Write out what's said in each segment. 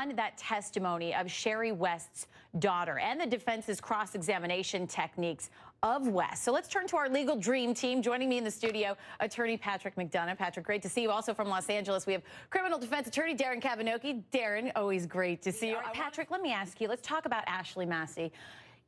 on that testimony of Sherry West's daughter and the defense's cross-examination techniques of West. So let's turn to our legal dream team. Joining me in the studio, attorney Patrick McDonough. Patrick, great to see you. Also from Los Angeles, we have criminal defense attorney Darren Kavanoky. Darren, always great to see you. Patrick, let me ask you, let's talk about Ashley Massey.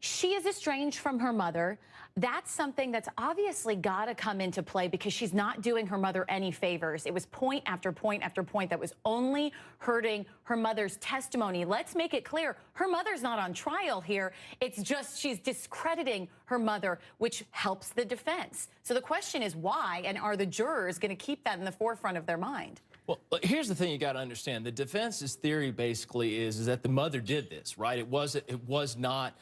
She is estranged from her mother. That's something that's obviously got to come into play because she's not doing her mother any favors. It was point after point after point that was only hurting her mother's testimony. Let's make it clear, her mother's not on trial here. It's just she's discrediting her mother, which helps the defense. So the question is why, and are the jurors going to keep that in the forefront of their mind? Well, here's the thing you got to understand. The defense's theory basically is that the mother did this, right? It was not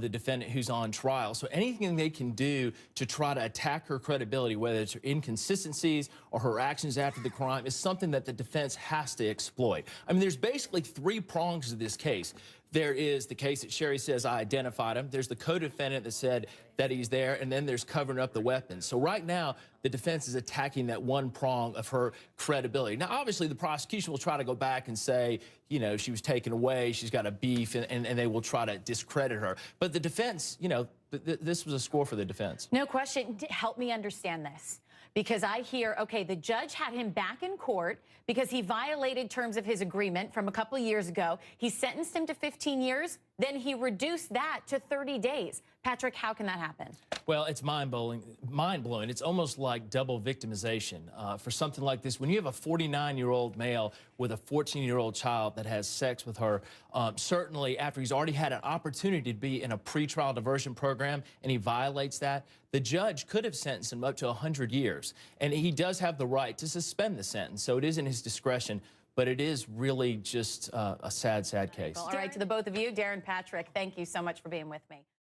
the defendant who's on trial. So anything they can do to try to attack her credibility, whether it's her inconsistencies or her actions after the crime, is something that the defense has to exploit. I mean, there's basically three prongs to this case. There is the case that Sherry says, I identified him. There's the co-defendant that said that he's there, and then there's covering up the weapons. So right now, the defense is attacking that one prong of her credibility. Now, obviously, the prosecution will try to go back and say, you know, she was taken away, she's got a beef, and they will try to discredit her. But the defense, you know, this was a score for the defense. No question. Help me understand this. Because I hear, okay, the judge had him back in court because he violated terms of his agreement from a couple of years ago. He sentenced him to 15 years. Then he reduced that to 30 days. Patrick, how can that happen? Well, it's mind-blowing. It's almost like double victimization for something like this. When you have a 49-year-old male with a 14-year-old child that has sex with her, certainly after he's already had an opportunity to be in a pretrial diversion program and he violates that, the judge could have sentenced him up to 100 years. And he does have the right to suspend the sentence. So it is in his discretion. But it is really just a sad, sad case. All right, to the both of you, Darren, Patrick, thank you so much for being with me.